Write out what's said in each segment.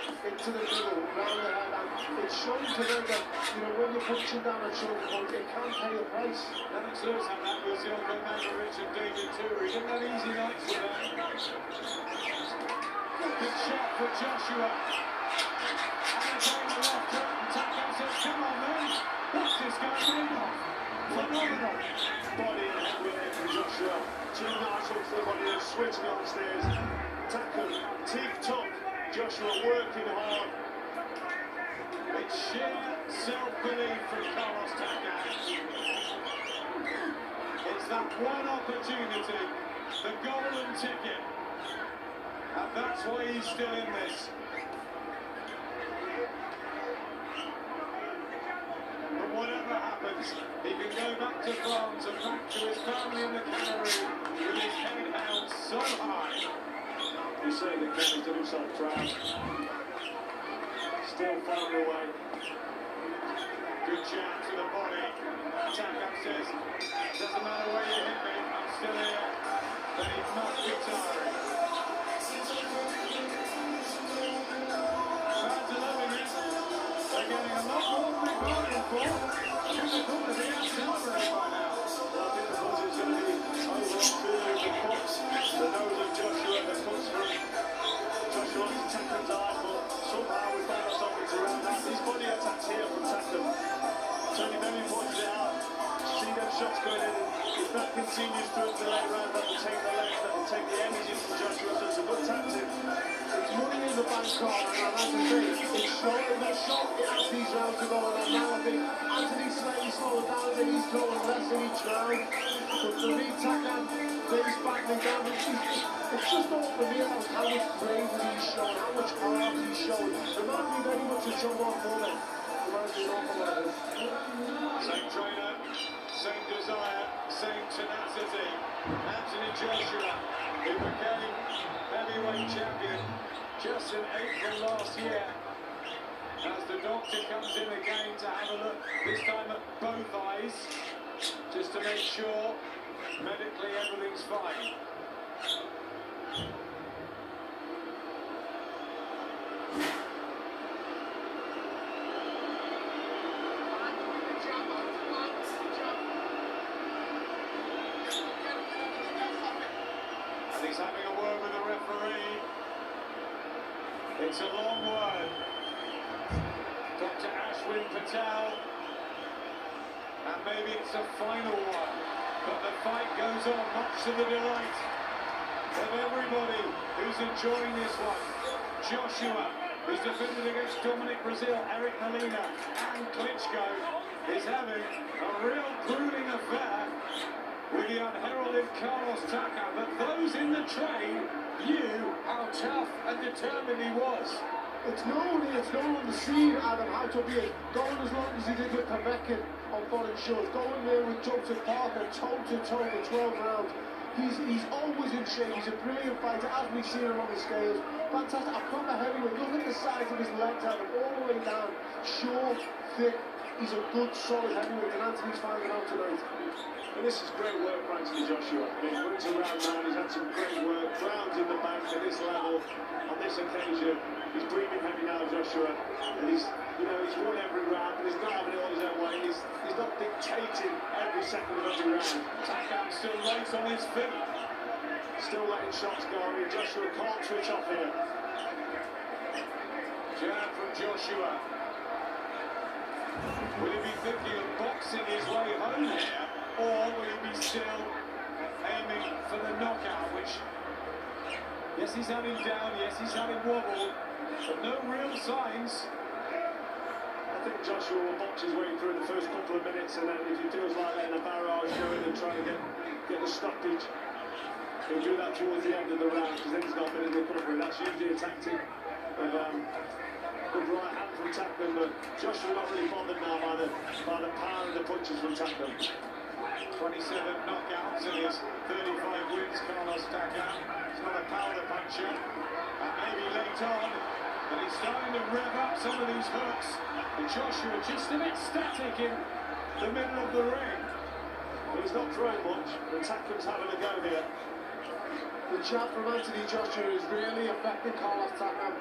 into the middle, round the head, and it's showing today that, you know, when you're punching down at shoulder point, it can pay a price. Lennox Lewis had that with Zilko Magovic and David too. He didn't have easy nights with that. Good shot for Joshua. And again the left hook, and Takam says, come on then, what's this guy doing off? Phenomenal. Body and head with it from Joshua. Two nice hooks to the body and switching on the stairs. Takam, teeth top. Joshua working hard. It's sheer self-belief from Carlos Takam. It's that one opportunity, the golden ticket. And that's why he's still in this. But whatever happens, he can go back to France and back to his family in the Canary with his head held so high. You say that Kevin's done himself proud. Still far away. Good jab to the body. Takam says, doesn't matter where you hit me, I'm still here. But he must be tiring. Fans are loving it. They're getting a lot more than they've bargained for. Should have thought of the accelerator by now. I think the buzz is going to be over feeling the cuts. The nose of Joshua, the cuts from Joshua to Takam's eye, but somehow we found ourselves into around that. These body attacks here from Takam. Tony Benny pointed it out. See them shots going in, and if that continues through the late round, that will take the legs, that will take the energy from Joshua, so it's a good tactic. It's money in the bank card, and as I say, it's showing that shot as these rounds are going on. Now I think Anthony's slightly slowing down, and he's throwing less in each round. But for me, Takam, he's battling down. It's just all for me about how much bravery he's showing, how much heart he's showing. Reminds me very much of John Moore. Same trainer, same desire, same tenacity. Anthony Joshua, who became heavyweight champion just in April last year. As the doctor comes in again to have a look, this time at both eyes, just to make sure medically everything's fine. He's having a word with the referee. It's a long word. Dr. Ashwin Patel. And maybe it's a final one. But the fight goes on, much to the delight of everybody who's enjoying this one. Joshua, who's defended against Dominic Brazil, Eric Molina, and Klitschko, is having a real grueling affair with the unheralded Carlos Takam, but those in the train knew how tough and determined he was. It's known on the scene, Adam, how to be going as long as he did with Povetkin on foreign shores, going there with Joseph Parker, toe-to-toe for 12 rounds. He's always in shape, he's a brilliant fighter, as we've seen him on the scales. Fantastic, a proper heavyweight. Look at the size of his legs, Adam, all the way down. Short, thick, he's a good, solid heavyweight, and Anthony's finding out tonight. And this is great work for Anthony Joshua. He's wins around now, he's had some great work, rounds in the bank at this level. On this occasion, he's breathing heavy now, Joshua. And he's won every round, but he's not having it all his own way. He's not dictating every second of every round. Takam still light on his feet. Still letting shots go. I mean, Joshua can't switch off here. Jab from Joshua. Will he be thinking of boxing his way home here? Or will he be still aiming for the knockout, which, yes, he's had him down, yes, he's had him wobble, but no real signs. I think Joshua will box his way through the first couple of minutes, and then if he feels like letting a barrage go in and trying to get the stoppage, he'll do that towards the end of the round, because then he's got a bit of recovery. That's usually a tactic of good right hand from Takam, but Joshua not really bothered now by the power of the punches from Takam. 27 knockouts in his 35 wins, Carlos Takam. He's not a powder puncher. And maybe late on, but he's starting to rev up some of these hooks. And Joshua just a bit static in the middle of the ring. He's not throwing much, and Takam's having a go here. The jab from Anthony Joshua is really affecting Carlos Takam.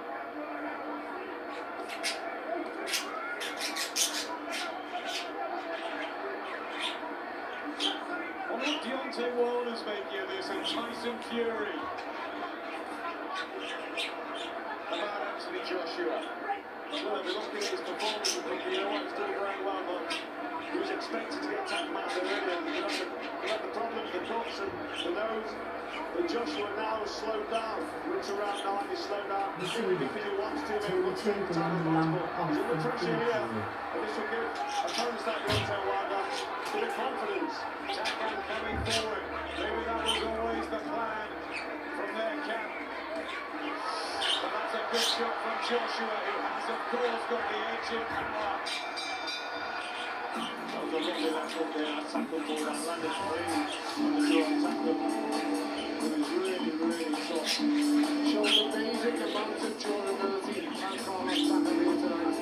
Well, what Deontay Wilder's making of this, and Tyson Fury about Anthony Joshua. Well, if you look at his performance, you know what, he's doing very well, but he was expected to get taken out there earlier. He had the problems, the cuts and the nose. But Joshua now has slowed down. Looks around now, he's slowed down. Because he wants to, maybe wants to take time off. He's under pressure here. And this will give opponents like Deontay Wilder a bit of confidence. Takam coming forward. Maybe that was always the plan from their camp. But that's a good shot from Joshua, who has, of course, got the edge in power. That was a lovely left hook there. That tackle ball that landed clean on the short tackle. It was really tough. Shows amazing amount of durability by Carlos Takam here tonight.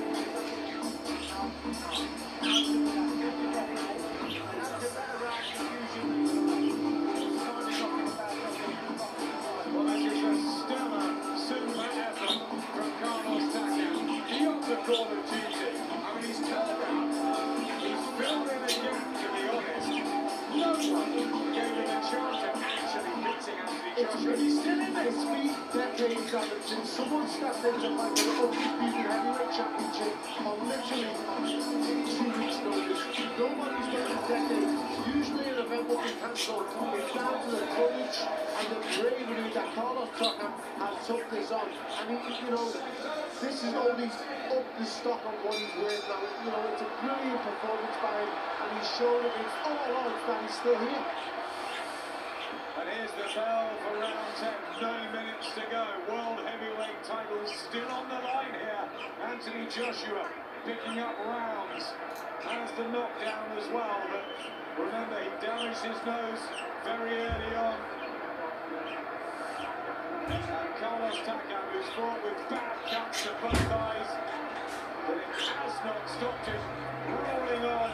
Well, this is a stellar super effort from Carlos Takam. Beyond the call of duty. I mean, he's turned out. He's filled in a gap, to be honest. No one gave him a chance of actually beating Anthony Joshua. He's still in there. It's been decades of it since someone stepped into like the undisputed heavyweight championship on literally 2 weeks' notice. Nobody's done it in decades. Usually an event will be cancelled. It's down to the courage and the bravery that Carlos Takam has took this on. And he, you know, this is only up the stock of what he's worth now. You know, it's a brilliant performance by him, and he's shown against all odds that he's still here. And here's the bell for round 10. 9 minutes to go. World heavyweight title still on the line here. Anthony Joshua picking up rounds. Has the knockdown as well, but remember, he damaged his nose very early on. And Carlos Takam, who's fought with bad cuts to both eyes, but it has not stopped him rolling on.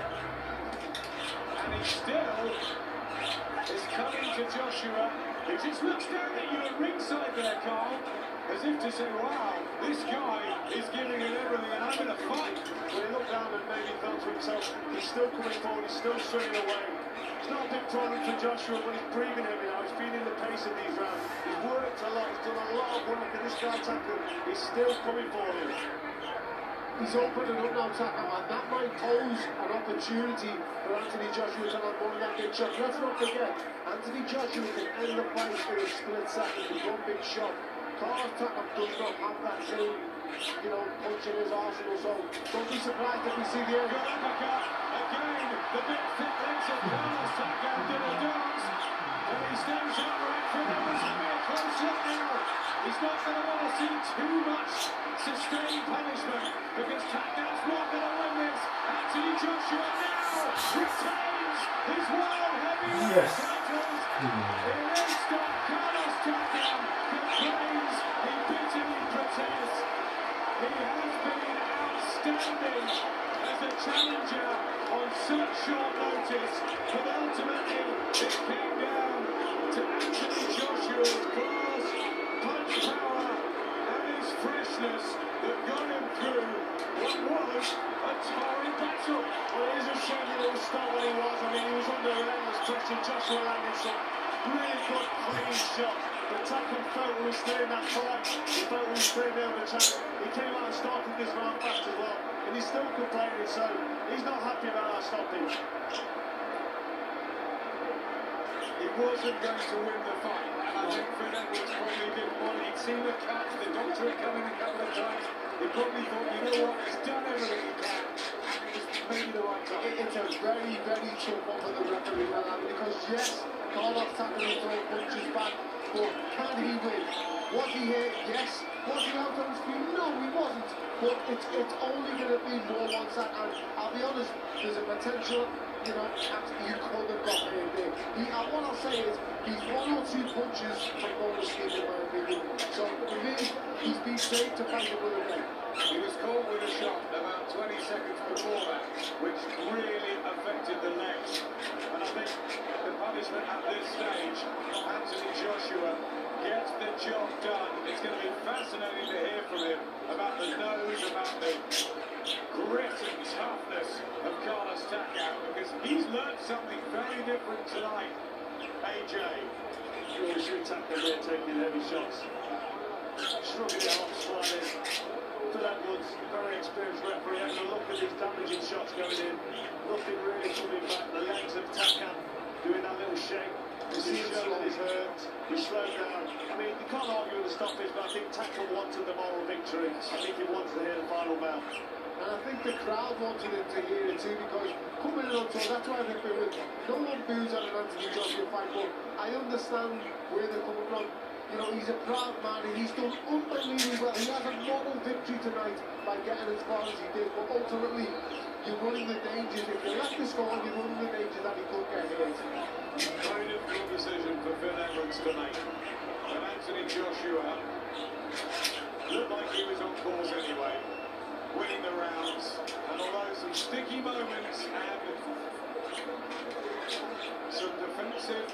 And he still is coming to Joshua. He just looks down at you at ringside there, Carl, as if to say, wow, this guy is giving it everything and I'm in a fight. When he looked down and maybe thought to himself, he's still coming forward, he's still swinging away. It's not a big problem for Joshua, but he's breathing heavy now. He's feeling the pace of these rounds. He's worked a lot, he's done a lot of work, and this guy Takam is still coming for him. He's opening up now, Takam, and that might pose an opportunity for Anthony Joshua to land one of that big shot. Let's not forget, Anthony Joshua can end the fight in a split second with one big shot. Carlos Takam does not have that same, you know, punch in his arsenal, so don't be surprised if we see the end. Good uppercut. Again, the big thick legs of Carlos Takam did a dance. And he stands upright for him. It's going to be a close look now. He's not going to want to see too much sustained punishment because Takam's not going to win this. Anthony Joshua now retains his world heavyweight titles. It is stop. Carlos Takam complains, he bitterly protests. He has been outstanding as a challenger on such short notice, but ultimately it came down to Anthony Joshua's class, punch power, and his freshness that got him through what was a torrid battle. Well, it is a shame he didn't stop when he was. I mean, he was under relentless pressure. Joshua landed some really good, clean shot. But Takam felt he was still in that fight. He felt he was still there with the chance. He came out and started this round fast as well. And he's still complaining, so he's not happy about that stoppage. He wasn't going to win the fight. I think Fred Edwards probably didn't want it. He'd seen the cuts, the doctor had come in a couple of times. He probably thought, you know what, he's done everything he can. And it was maybe the right time. It's a very tough one for the referee now, because yes, Carlos Takam is throwing punches back, but can he win? Was he hit? Yes. Was he out on his feet? No, he wasn't. But it's only going to be more one side, and I'll be honest, there's a potential, you know, you could have got him there. What I'll say is, he's 1 or 2 punches from going to sleep, in my opinion. So for me, he's been safe to fight him with a leg. He was caught with a shot about 20 seconds before that, which really affected the legs. And I think the punishment at this stage, Anthony Joshua gets the job done. It's going to be fascinating to hear from him about the nose, about the TJ. Really should tackle there, taking heavy shots. Shrugging it off slightly. Phil Edwards, very experienced referee, having a look at these damaging shots going in. Nothing really coming back. The legs of Takam doing that little shake. He seems that he's hurt. He slowed down. I mean, you can't argue with the stoppage, but I think Takam wanted the moral victory. I think he wants to hear the final bell. And I think the crowd wanted him to hear it too, because coming in on tour, that's why they're booing. No one boos at an Anthony Joshua fight, but I understand where they're coming from. You know, he's a proud man and he's done unbelievably well. He has a moral victory tonight by getting as far as he did, but ultimately, you're running the dangers. If you let this go on, you're running the dangers that he could get hit. Very difficult decision for Phil Edwards to make. And Anthony Joshua looked like he was on course anyway, winning the rounds. And although some sticky moments and some defensive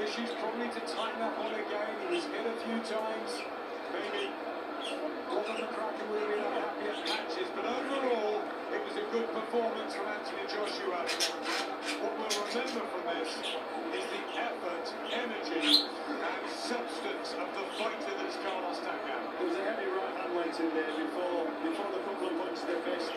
issues probably to tighten up on again, he was hit a few times. Maybe wasn't the Kraken would have been unhappy at patches, but overall it was a good performance from Anthony Joshua. What we'll remember from this is the effort, energy and substance of the fighter that's Carlos Takam. There was a heavy right hand went in there before the couple of punches they missed,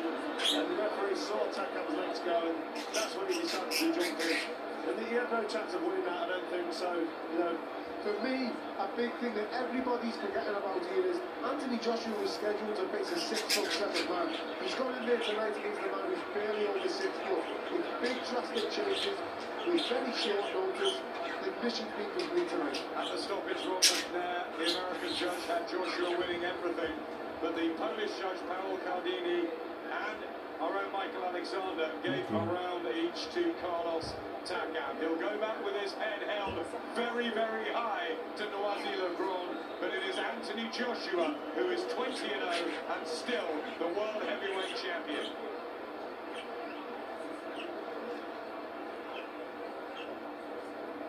and the referee saw Takam's legs go, and that's when he decided to jump in. And he had no chance of winning that, I don't think so. You know, for me, a big thing that everybody's forgetting about here is Anthony Joshua was scheduled to face a 6'7" man. He's gone in there tonight against the man who's barely over 6 foot, with big drastic changes, with very short notice. The mission's been complete tonight. At the stoppage moment there, the American judge had Joshua winning everything, but the Polish judge, Paweł Cardini, and our own Michael Alexander gave a round each to Carlos Takam. He'll go back with his head held very, very high to Noisy-le-Grand, but it is Anthony Joshua who is 20-0 and still the world heavyweight champion.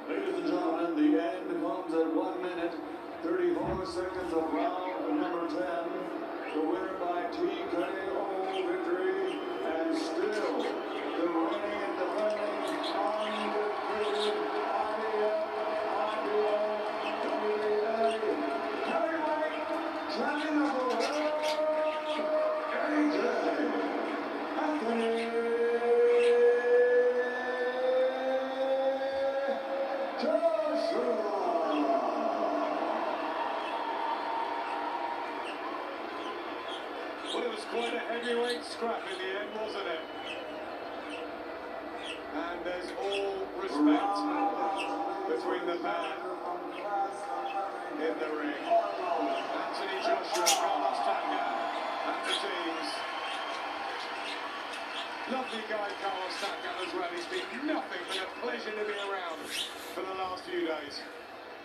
ladies and gentlemen, the end comes at 1 minute, 34 seconds of round number 10. The winner by TKO victory, and still the reigning and defending undefeated WBA heavyweight champion of the world, Anthony Joshua. Well, it was quite a heavyweight scrap in the end, wasn't it? And there's all respect between the man in the ring. Anthony Joshua, Carlos Takam, and the teams. Lovely guy, Carlos Takam, as well. He's been nothing but a pleasure to be around for the last few days.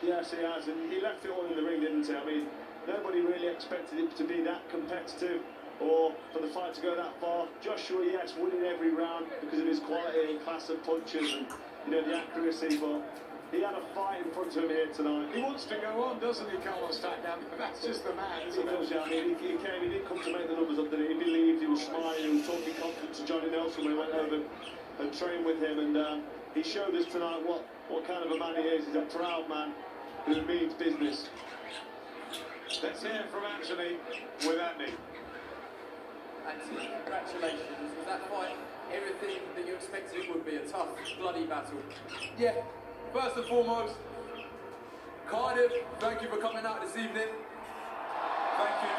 Yes, he has, and he left it all in the ring, didn't he? I mean, nobody really expected it to be that competitive or for the fight to go that far. Joshua, yes, winning every round because of his quality and class of punches and, you know, the accuracy, but he had a fight in front of him here tonight. He wants to go on, doesn't he, Carlos Takam? That's just the man, isn't it? Yeah, I mean, he came, he didn't come to make the numbers up, did he? He believed, he was smiling, he was talking confidence to Johnny Nelson when he went over and trained with him, and he showed us tonight what kind of a man he is. He's a proud man who means business. Let's hear from Anthony with Andy. Anthony, congratulations. Was that fight everything that you expected it would be? A tough, bloody battle? Yeah, first and foremost, Cardiff, thank you for coming out this evening. Thank you.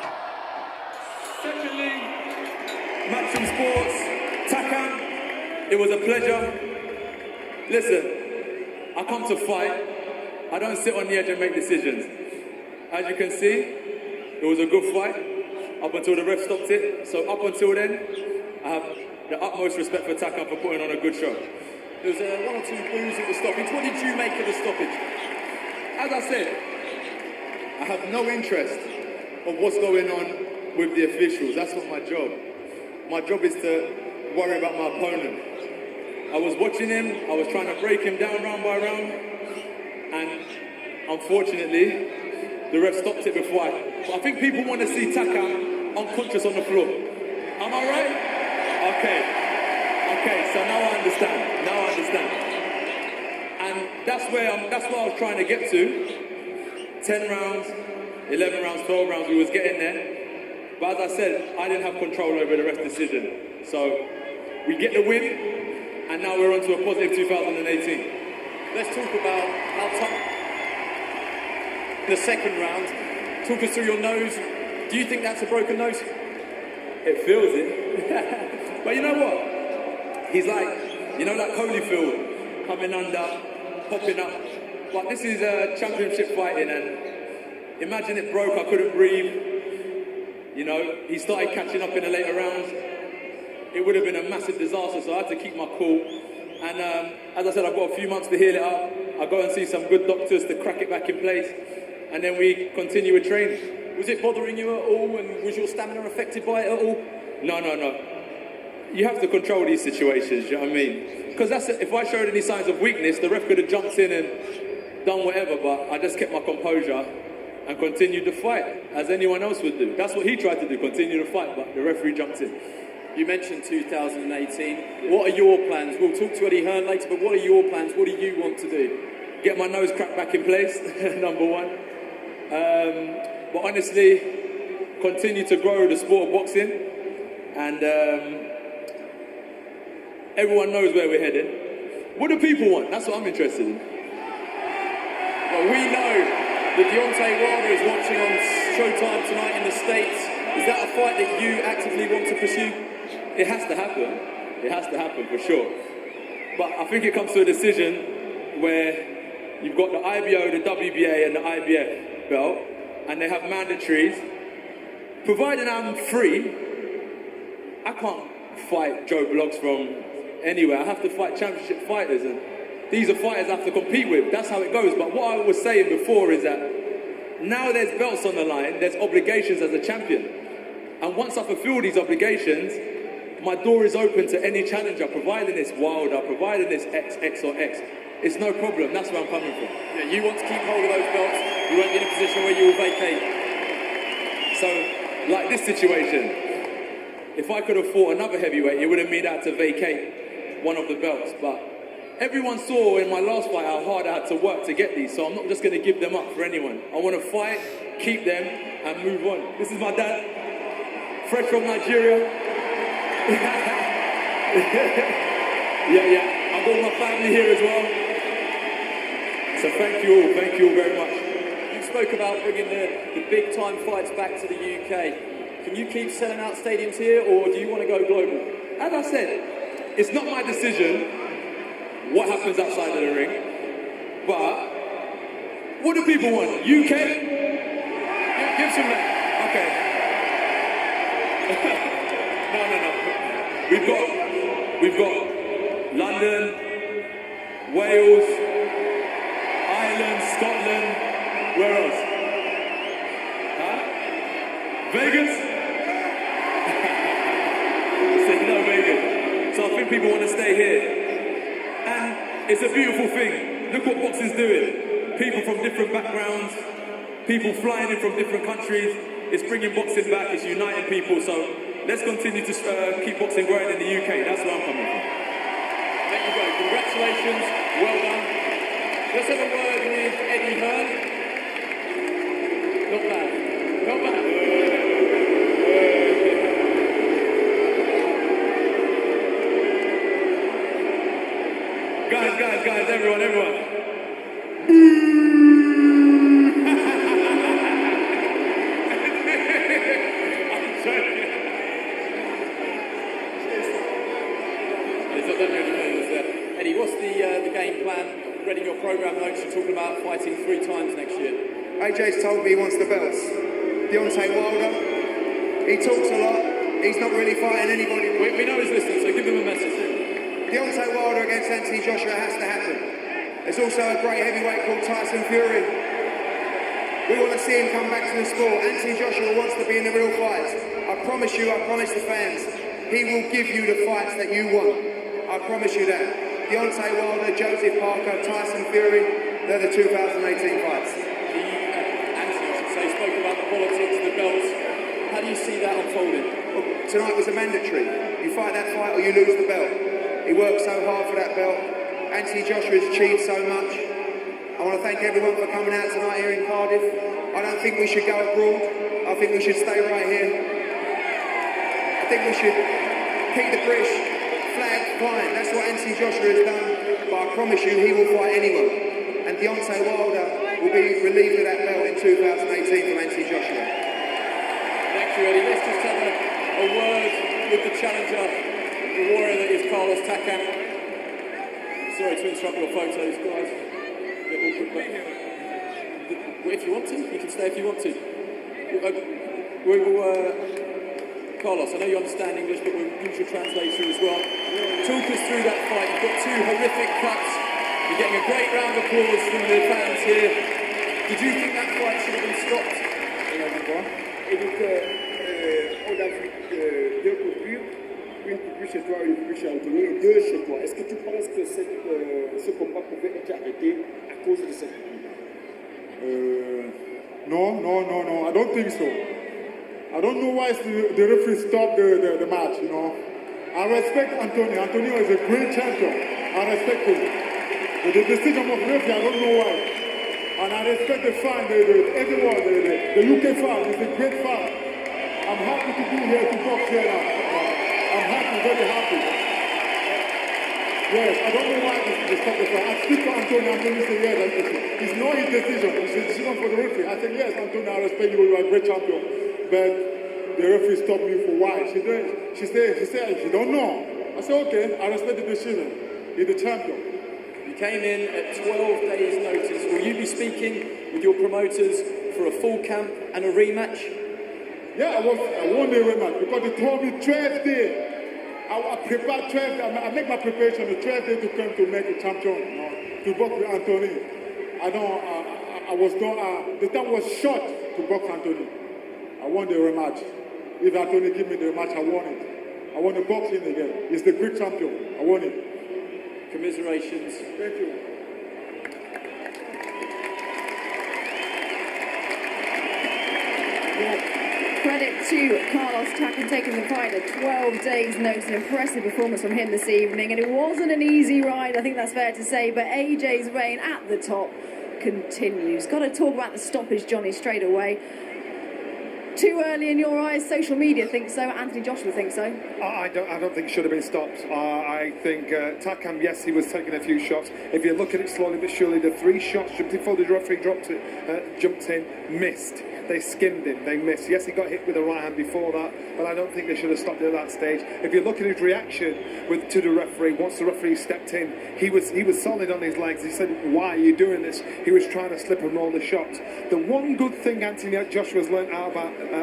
Secondly, Maxim Sports, Takam, it was a pleasure. Listen, I come to fight. I don't sit on the edge and make decisions. As you can see, it was a good fight up until the ref stopped it. So up until then, I have the utmost respect for Takam for putting on a good show. There was one or two boos at the stoppage. What did you make of the stoppage? As I said, I have no interest of what's going on with the officials. That's not my job. My job is to worry about my opponent. I was watching him, I was trying to break him down round by round, and unfortunately, the ref stopped it before I think people want to see Takam unconscious on the floor. Am I right? Okay, so now I understand. And that's where I was trying to get to. 10 rounds, 11 rounds, 12 rounds, we was getting there. But as I said, I didn't have control over the ref decision. So we get the win, and now we're on to a positive 2018. Let's talk about how tough the second round. Talk us through your nose. Do you think that's a broken nose? It feels it. But you know what? He's like, you know, like Holyfield coming under, popping up. But this is championship fighting, and imagine it broke, I couldn't breathe. You know, he started catching up in the later rounds. It would have been a massive disaster, so I had to keep my cool. And as I said, I've got a few months to heal it up. I'll go and see some good doctors to crack it back in place. And then we continue with training. Was it bothering you at all, and was your stamina affected by it at all? No. You have to control these situations, you know what I mean? Because if I showed any signs of weakness, the ref could have jumped in and done whatever, but I just kept my composure and continued to fight, as anyone else would do. That's what he tried to do, continue to fight, but the referee jumped in. You mentioned 2018. What are your plans? We'll talk to Eddie Hearn later, but what are your plans? What do you want to do? Get my nose cracked back in place, number one. But honestly, continue to grow the sport of boxing. And everyone knows where we're headed. What do people want? That's what I'm interested in. Well, we know that Deontay Wilder is watching on Showtime tonight in the States. Is that a fight that you actively want to pursue? It has to happen. It has to happen, for sure. But I think it comes to a decision where you've got the IBO, the WBA, and the IBF belt, and they have mandatories. Providing I'm free, I can't fight Joe Bloggs from anywhere. I have to fight championship fighters, and these are fighters I have to compete with. That's how it goes. But what I was saying before is that now there's belts on the line, there's obligations as a champion. And once I fulfill these obligations, my door is open to any challenger, providing it's Wilder, providing it's X or X. It's no problem. That's where I'm coming from. Yeah, you want to keep hold of those belts. You won't be in a position where you will vacate. So, like this situation, if I could have fought another heavyweight, it would have meant I had to vacate one of the belts. But everyone saw in my last fight how hard I had to work to get these, so I'm not just going to give them up for anyone. I want to fight, keep them, and move on. This is my dad, fresh from Nigeria. Yeah. I've got my family here as well. So thank you all very much. You spoke about bringing the big time fights back to the UK. Can you keep selling out stadiums here, or do you want to go global? As I said, it's not my decision what happens outside of the ring, but what do people want? UK? Give some that. Okay. No. We've got London, Wales, Ireland, Scotland, where else? Huh? Vegas? No, Vegas. So I think people want to stay here. And it's a beautiful thing. Look what boxing's doing. People from different backgrounds, people flying in from different countries. It's bringing boxing back, it's uniting people. So let's continue to keep boxing growing in the UK. That's where I'm coming from. There you go. Congratulations. Well done. Let's have a word with Eddie Hearn. Not bad. Guys, everyone. Eddie, what's the game plan? Reading your programme notes, you're talking about fighting 3 times next year. AJ's told me he wants the belts. Deontay Wilder, he talks a lot. He's not really fighting anybody. We know he's listening, so give him a message. Deontay Wilder against Anthony Joshua has to happen. There's also a great heavyweight called Tyson Fury. We want to see him come back to the sport. Anthony Joshua wants to be in the real fights. I promise the fans, he will give you the fights that you want. I promise you that. Deontay Wilder, Joseph Parker, Tyson Fury, they're the 2018 fights. Anthony, I should say, spoke about the politics, the belts. How do you see that unfolding? Well, tonight was a mandatory. You fight that fight or you lose the belt. He worked so hard for that belt. Anthony Joshua's achieved so much. I want to thank everyone for coming out tonight here in Cardiff. I don't think we should go abroad. I think we should stay right here. I think we should keep the British flag flying. That's what Anthony Joshua has done. But I promise you, he will fight anyone. And Deontay Wilder will be relieved of that belt in 2018 from Anthony Joshua. Thank you, Eddie. Let's just have a word with the challenger, the warrior that is Carlos Takam. Sorry to interrupt your photos, guys. If you want to, you can stay if you want to. We will, Carlos, I know you understand English, but we'll use your translator as well. Talk us through that fight. You've got two horrific cuts. You're getting a great round of applause from the fans here. Did you think that fight should have been stopped? Et donc, on a vu deux coupures, une coupure chez toi, une coupure chez Anthony, et deux chez toi. Est-ce que tu penses que ce combat pouvait être arrêté à cause de cette coupure? No. I don't think so. I don't know why the referee stopped the match, you know. I respect Antonio. Antonio is a great champion. I respect him. But the decision of the referee, I don't know why. And I respect the fan, everyone, the UK fan. It's a great fan. I'm happy to be here to box here now. I'm happy, very happy. Yes, I don't know why they stopped the fight. I speak to Antonio. Antonio said, yes, it's not his decision. It's a decision for the referee. I said, yes, Antonio, I respect you. You are a great champion. But the referee stopped me for why? She said, she don't know. I said, okay, I respect the decision. He's the champion. You came in at 12 days' notice. Will you be speaking with your promoters for a full camp and a rematch? Yeah, I won the rematch because they told me 12 days. I prepared 12 days. I make my preparation the 12 days to come to make a champion, you know, to box with Anthony. The time was short to box Anthony. I won the rematch. If Anthony give me the rematch, I won it. I want to box him again. He's the great champion. I won it. Commiserations. Thank you. Credit to Carlos Takam taking the fight at 12 days' notice. An impressive performance from him this evening, and it wasn't an easy ride, I think that's fair to say, but AJ's reign at the top continues. Got to talk about the stoppage, Johnny, straight away. Too early in your eyes? Social media think so. Anthony Joshua thinks so. I don't think it should have been stopped. I think Takam, yes, he was taking a few shots. If you look at it slowly but surely, the 3 shots before the referee jumped in, missed. They skimmed him, they missed. Yes, he got hit with a right hand before that, but I don't think they should have stopped it at that stage. If you look at his reaction to the referee, once the referee stepped in, he was solid on his legs. He said, why are you doing this? He was trying to slip and roll the shots. The one good thing Anthony Joshua's learned out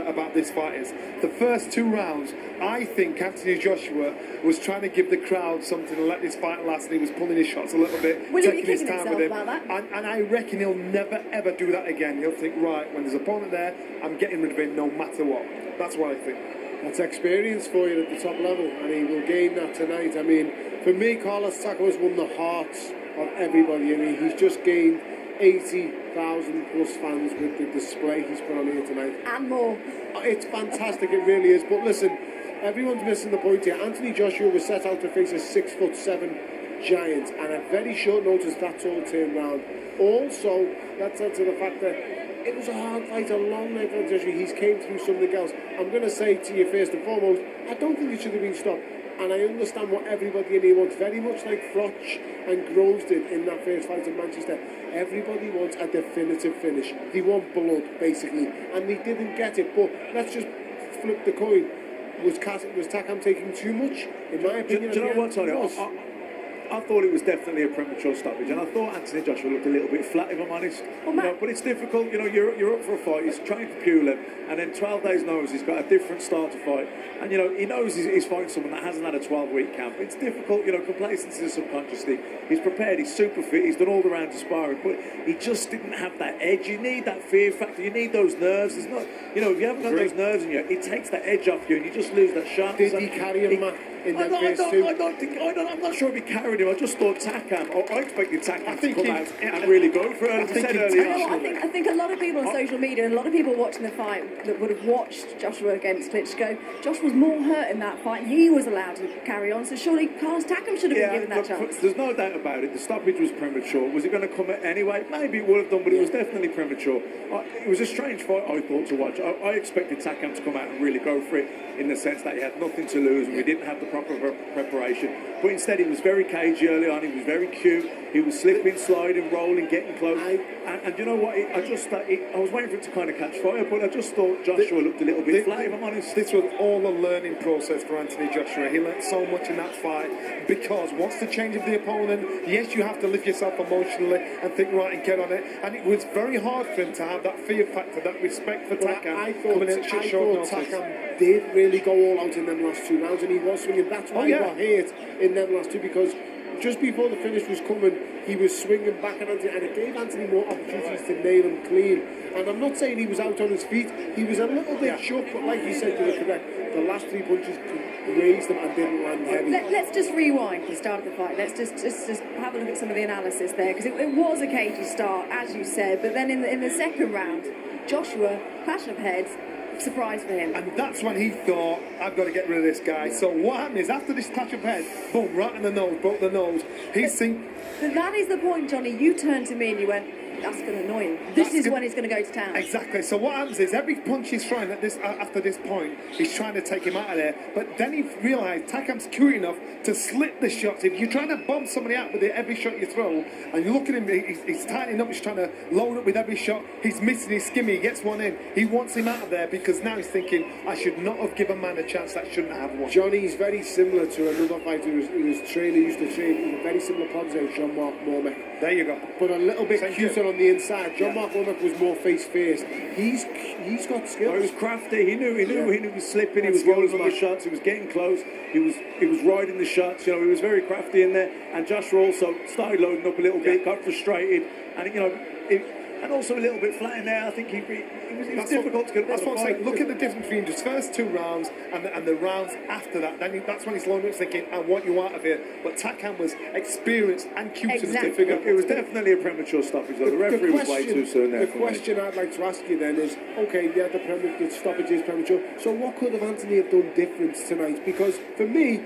about this fight is the first 2 rounds, I think Anthony Joshua was trying to give the crowd something to let this fight last, and he was pulling his shots a little bit, taking his time with him. And I reckon he'll never ever do that again. He'll think, right, when there's an opponent there, I'm getting rid of him no matter what. That's what I think. That's experience for you at the top level, and he will gain that tonight. I mean, for me, Carlos Takam has won the hearts of everybody. I mean, he's just gained 80,000 plus fans with the display he's put on here tonight. And more. It's fantastic, it really is. But listen, everyone's missing the point here. Anthony Joshua was set out to face a 6'7" giant, and at very short notice, that's all turned round. Also, that's to the fact that it was a hard fight, a long night for Joshua. He's came through something else. I'm going to say to you first and foremost, I don't think it should have been stopped. And I understand what everybody in here wants, very much like Froch and Groves did in that first fight in Manchester. Everybody wants a definitive finish. They want blood, basically, and they didn't get it. But let's just flip the coin. Was Takam taking too much? In my opinion, do you know what, Tony? I thought it was definitely a premature stoppage, and I thought Anthony Joshua looked a little bit flat, if I'm honest. Well, you know, but it's difficult. You know, you're up for a fight. He's trained for Pulev, and then 12 days knows he's got a different style to fight. And you know, he knows he's fighting someone that hasn't had a 12-week camp. It's difficult. You know, complacency is a subconscious thing. He's prepared. He's super fit. He's done all the rounds of sparring, but he just didn't have that edge. You need that fear factor. You need those nerves. It's not. You know, if you haven't got those nerves in you, it takes that edge off you, and you just lose that sharpness. Did he carry him in the first two? I'm not sure if he carried with you. I just thought Takam, I expected Takam to come out and really go for it. As I said earlier, I think a lot of people on social media and a lot of people watching the fight that would have watched Joshua against Klitschko, Josh was more hurt in that fight. He was allowed to carry on, so surely Carlos Takam should have been given that chance. There's no doubt about it. The stoppage was premature. Was it going to come anyway? Maybe it would have done, but it was definitely premature. It was a strange fight, I thought, to watch. I expected Takam to come out and really go for it in the sense that he had nothing to lose and we didn't have the proper preparation. But instead, he was very cagey early on. He was very cute. He was slipping, sliding, rolling, getting close. And you know what? I was waiting for it to kind of catch fire, but I just thought Joshua looked a little bit flat, if I'm honest. This was all a learning process for Anthony Joshua. He learned so much in that fight because once the change of the opponent, yes, you have to lift yourself emotionally and think right and get on it. And it was very hard for him to have that fear factor, that respect for Takam. I thought Takam did really go all out in them last 2 rounds, and he was swinging. That's why he got hit in them last 2, because just before the finish was coming, he was swinging back at Anthony, and it gave Anthony more opportunities to nail him clean. And I'm not saying he was out on his feet, he was a little bit shook, but like you said, you were correct. The last 3 punches raised him and didn't land heavy. Let's just rewind the start of the fight. Let's just have a look at some of the analysis there, because it was a cagey start, as you said, but then in the second round, Joshua, clash of heads, surprise for him. And that's when he thought, I've got to get rid of this guy. So what happened is, after this clash of heads, boom, right in the nose, broke the nose, he's thinking... But that is the point, Johnny. You turned to me and you went, that's going to annoy him. This is when he's going to go to town. Exactly. So what happens is, every punch he's throwing at this, after this point, he's trying to take him out of there. But then he realised Takam's cute enough to slip the shots. If you're trying to bomb somebody out with every shot you throw, and you look at him, he's tightening up, he's trying to load up with every shot. He's missing his skimmy, he gets one in. He wants him out of there because now he's thinking, I should not have given a man a chance that shouldn't have one. Johnny's very similar to another fighter who used to train in a very similar pods as Jean-Marc Mormec. There you go. But a little bit cuter on the inside. Jean-Marc Mormec was more face-first. He's got skills. He was crafty. He knew he was slipping. He was rolling on the shots. He was getting close. He was riding the shots. You know, he was very crafty in there. And Joshua also started loading up a little bit, got frustrated, and and also a little bit flat in there. I think it was difficult to get. That's what I'm saying. Look at the difference between the first 2 rounds and the rounds after that. That's when he's loading up, thinking, I want you out of here. But Takam was experienced and cute as a figure. It was definitely a premature stoppage. The referee was way too soon there. The question I'd like to ask you then is, okay, yeah, the stoppage is premature. So what could have Anthony have done different tonight? Because for me,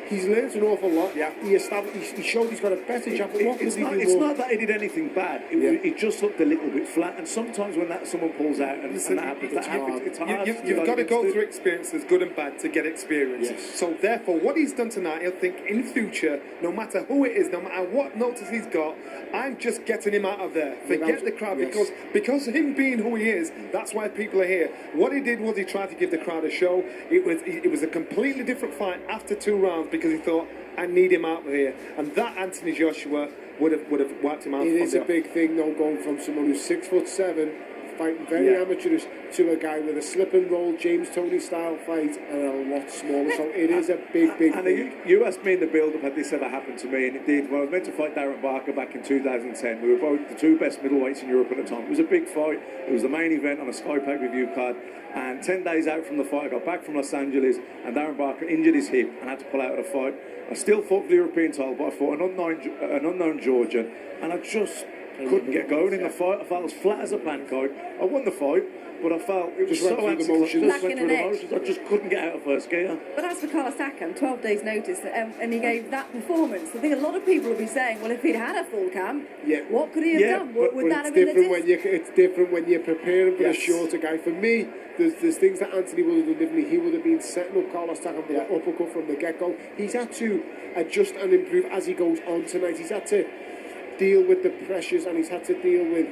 he's learned an awful lot. Yeah. He showed he's got a better jump. It's not that he did anything bad. He just looked a little bit flat. And sometimes when someone pulls out and that happens, it's hard. You've got to go through experiences, good and bad, to get experience. Yes. So therefore, what he's done tonight, he'll think in future, no matter who it is, no matter what notice he's got, I'm just getting him out of there. Forget the crowd, because him being who he is, that's why people are here. What he did was he tried to give the crowd a show. It was a completely different fight after 2 rounds, because he thought, I need him out of here. And that Anthony Joshua would have wiped him out. It is a big thing, though, going from someone who's 6'7", fighting very amateurish, to a guy with a slip and roll James Toney style fight and a lot smaller. So it is a big thing. You asked me in the build-up had this ever happened to me, and it did. When I was meant to fight Darren Barker back in 2010, we were both the 2 best middleweights in Europe at the time. It was a big fight. It was the main event on a Sky pay-per-view card. And 10 days out from the fight, I got back from Los Angeles, and Darren Barker injured his hip and had to pull out of the fight. I still fought for the European title, but I fought an unknown Georgian, and I just couldn't get going in the fight. I felt as flat as a pancake. I won the fight, but I felt it was so anti-emotions. I just couldn't get out of first gear. But as for Carlos Takam, 12 days notice, and he gave that performance. I think a lot of people will be saying, well, if he'd had a full camp, what could he have done? Would that have been It's different when you're preparing for a shorter guy. For me, there's things that Anthony would have done differently. He would have been setting up Carlos Takam with an uppercut from the get-go. He's had to adjust and improve as he goes on tonight. He's had to deal with the pressures, and he's had to deal with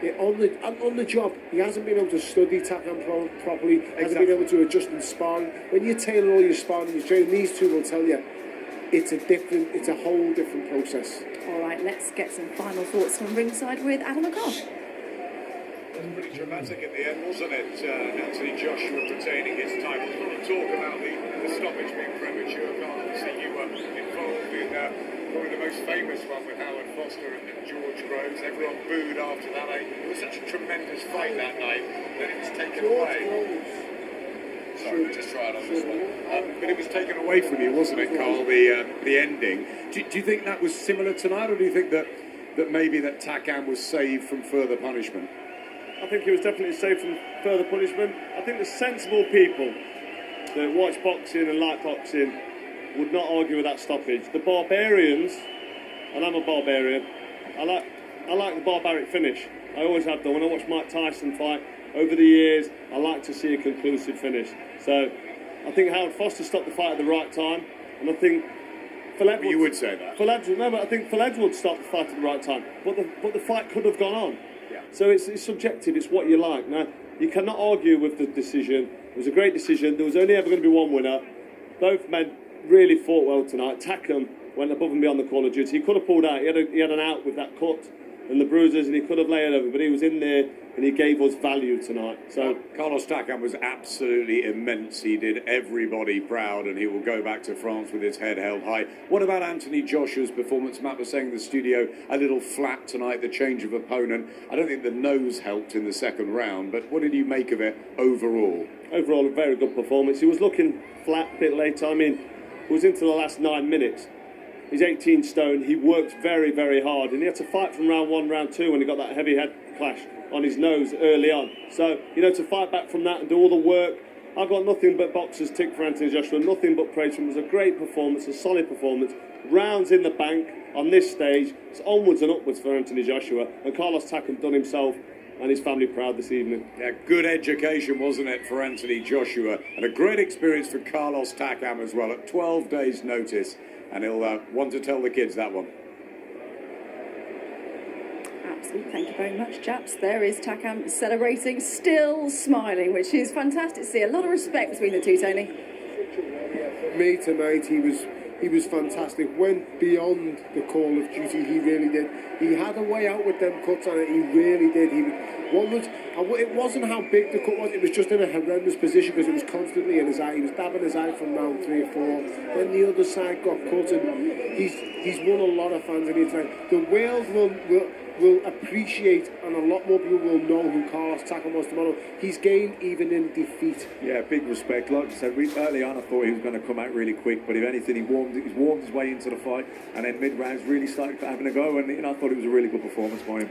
it on the job. He hasn't been able to study Takam properly. Hasn't been able to adjust in sparring. When you tailor all your sparring and your training, these 2 will tell you it's a whole different process. All right, let's get some final thoughts from ringside with Adam McCall. It was pretty dramatic at the end, wasn't it? Anthony Joshua retaining his title. A lot of talk about the stoppage being premature. I can't see you were involved in probably the most famous one with Howard Foster and George Groves. Everyone booed after that. It was such a tremendous fight that night. Then it was taken away. Sorry, just try it on this one. But it was taken away from you, wasn't it, Carl? The ending. Do you think that was similar tonight, or do you think that maybe that Takam was saved from further punishment? I think he was definitely saved from further punishment. I think the sensible people that watch boxing and like boxing would not argue with that stoppage. The barbarians, and I'm a barbarian, I like the barbaric finish. I always have done. When I watch Mike Tyson fight over the years, I like to see a conclusive finish. So I think Howard Foster stopped the fight at the right time, and I think Philip you would say that. I think Philip would stop the fight at the right time, but the fight could have gone on. Yeah. So it's subjective. It's what you like. Now you cannot argue with the decision. It was a great decision. There was only ever going to be one winner. Both men really fought well tonight. Takam went above and beyond the call of duty. He could have pulled out. He had an out with that cut and the bruises, and he could have laid over, but he was in there and he gave us value tonight. So Carlos Takam was absolutely immense. He did everybody proud, and he will go back to France with his head held high. What about Anthony Joshua's performance? Matt was saying in the studio, a little flat tonight, the change of opponent. I don't think the nose helped in the second round, but what did you make of it overall? Overall, a very good performance. He was looking flat a bit later. I mean, it was into the last 9 minutes. He's 18 stone. He worked very, very hard, and he had to fight from round 1, round 2 when he got that heavy head clash on his nose early on. So, to fight back from that and do all the work, I've got nothing but boxers tick for Anthony Joshua, nothing but praise for him. It was a great performance, a solid performance. Rounds in the bank on this stage. It's onwards and upwards for Anthony Joshua, and Carlos Takam done himself and his family proud this evening. Yeah, good education, wasn't it, for Anthony Joshua, and a great experience for Carlos Takam as well at 12 days' notice. And he'll want to tell the kids that one. Absolutely. Thank you very much, chaps. There is Takam celebrating, still smiling, which is fantastic to see. A lot of respect between the two, Tony. For me tonight, he was fantastic. Went beyond the call of duty. He really did. He had a way out with them cuts on it. He really did. It wasn't how big the cut was. It was just in a horrendous position because it was constantly in his eye. He was dabbing his eye from round 3 or 4. Then the other side got cut, and he's won a lot of fans in here tonight. The world will appreciate, and a lot more people will know who Carlos Takam was tomorrow. He's gained even in defeat. Yeah, big respect. Like I said, early on I thought he was going to come out really quick, but if anything, he warmed his way into the fight, and then mid-rounds really started having a go, and I thought it was a really good performance by him.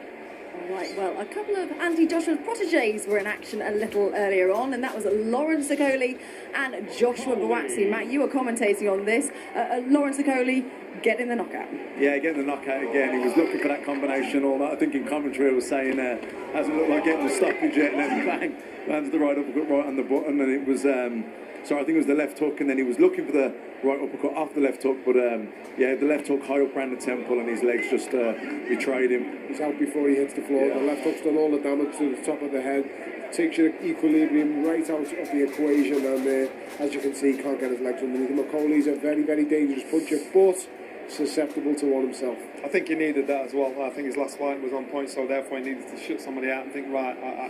All right, well, a couple of Andy Joshua's protégés were in action a little earlier on, and that was Lawrence Okoli and Joshua Buatsi. Matt, you were commentating on this. Lawrence Okoli getting the knockout. Yeah, getting the knockout again. He was looking for that combination. All that. I think in commentary I was saying, hasn't looked like getting the stoppage yet, and then bang, lands the right uppercut right on the button, and it was. I think it was the left hook, and then he was looking for the right uppercut off the left hook, but the left hook high up around the temple, and his legs just betrayed him. He's out before he hits the floor. Yeah. The left hook's done all the damage to the top of the head, takes your equilibrium right out of the equation, and as you can see, he can't get his legs underneath him. Okoli's a very, very dangerous puncher, but susceptible to one himself. I think he needed that as well. I think his last fight was on point, so therefore he needed to shut somebody out and think, right,